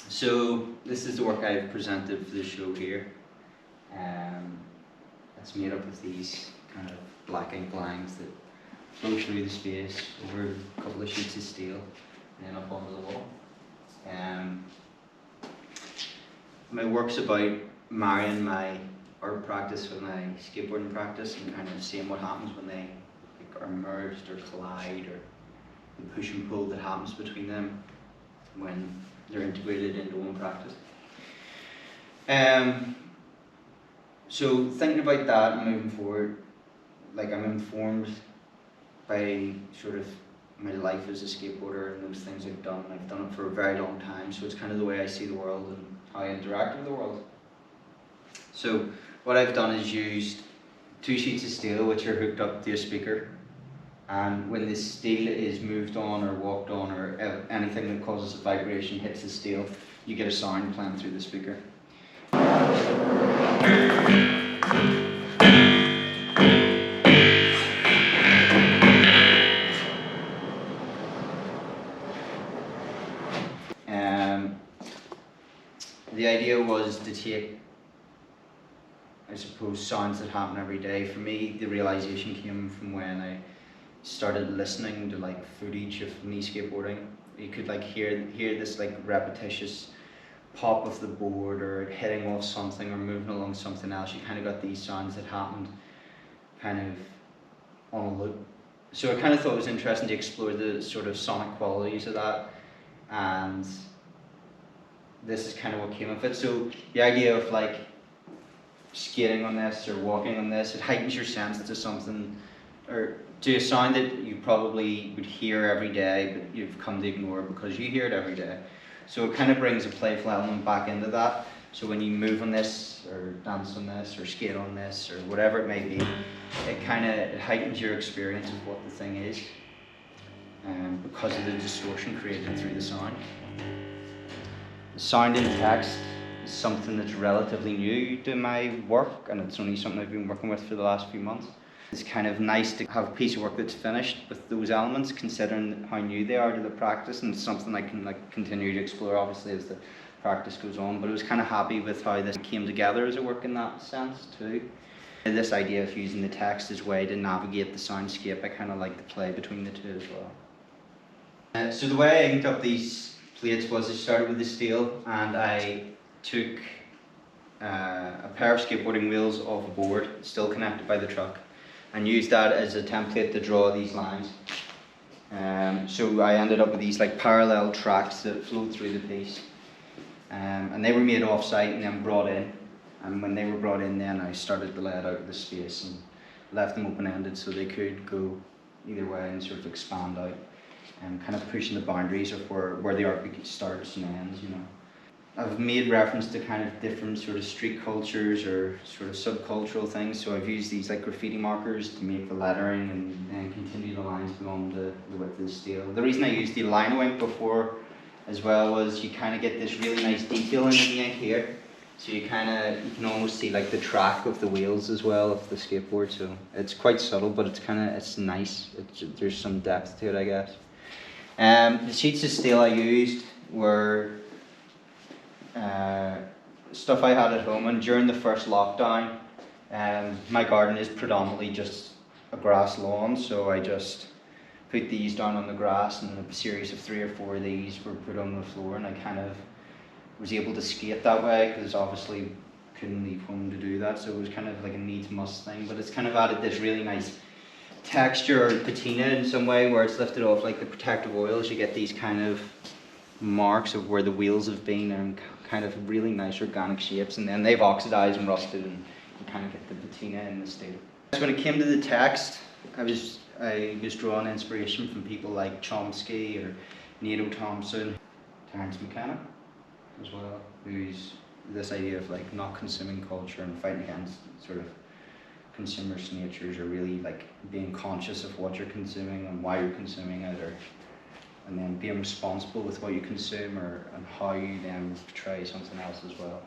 So this is the work I've presented for the show here. It's made up of these kind of black ink lines that flow through the space over a couple of sheets of steel and then up onto the wall. My work's about marrying my art practice with my skateboarding practice and kind of seeing what happens when they are merged or collide, or the push and pull that happens between them when they're integrated into one practice. So thinking about that and moving forward, like, I'm informed by sort of my life as a skateboarder and those things I've done. I've done it for a very long time, so it's kind of the way I see the world and how I interact with the world. So what I've done is used 2 sheets of steel which are hooked up to a speaker, and when the steel is moved on or walked on, or anything that causes a vibration hits the steel, you get a sound playing through the speaker. The idea was to take, I suppose, sounds that happen every day. For me, the realization came from when I started listening to like footage of me skateboarding. You could like hear this like repetitious pop of the board, or hitting off something, or moving along something else. You kind of got these sounds that happened kind of on a loop. So I kind of thought it was interesting to explore the sort of sonic qualities of that, and this is kind of what came of it. So the idea of like skating on this or walking on this, it heightens your sense to something, or to a sound that you probably would hear every day, but you've come to ignore because you hear it every day. So it kind of brings a playful element back into that. So when you move on this, or dance on this, or skate on this, or whatever it may be, it heightens your experience of what the thing is, because of the distortion created through the sound. The sound in text is something that's relatively new to my work, and it's only something I've been working with for the last few months. It's kind of nice to have a piece of work that's finished with those elements, considering how new they are to the practice, and it's something I can like continue to explore obviously as the practice goes on. But I was kind of happy with how this came together as a work in that sense too. This idea of using the text as a way to navigate the soundscape, I kind of like to play between the two as well. So the way I inked up these plates was I started with the steel, and I took a pair of skateboarding wheels off a board, still connected by the truck, and used that as a template to draw these lines. So I ended up with these like parallel tracks that flowed through the piece, and they were made off-site and then brought in. And when they were brought in, then I started to lay it out of the space and left them open-ended so they could go either way and sort of expand out, and kind of pushing the boundaries of where the art starts and ends, you know. I've made reference to kind of different sort of street cultures or sort of subcultural things, so I've used these like graffiti markers to make the lettering and then continue the lines beyond the width of the steel. The reason I used the lino ink before as well was you kind of get this really nice detail in the ink here, so you can almost see like the track of the wheels as well of the skateboard. So it's quite subtle, but it's nice. There's some depth to it, I guess. The sheets of steel I used were stuff I had at home, and during the first lockdown, my garden is predominantly just a grass lawn, so I just put these down on the grass, and a series of 3 or 4 of these were put on the floor, and I kind of was able to skate that way because obviously couldn't leave home to do that, so it was kind of like a needs must thing. But it's kind of added this really nice texture or patina in some way, where it's lifted off like the protective oils. You get these kind of marks of where the wheels have been, and kind of really nice organic shapes, and then they've oxidized and rusted, and you kind of get the patina in the steel. When it came to the text, I was drawing inspiration from people like Chomsky or Nato Thompson, Terence McKenna as well, who's this idea of like not consuming culture and fighting against sort of consumerist natures, or really like being conscious of what you're consuming and why you're consuming it, and then being responsible with what you consume, and how you then portray something else as well.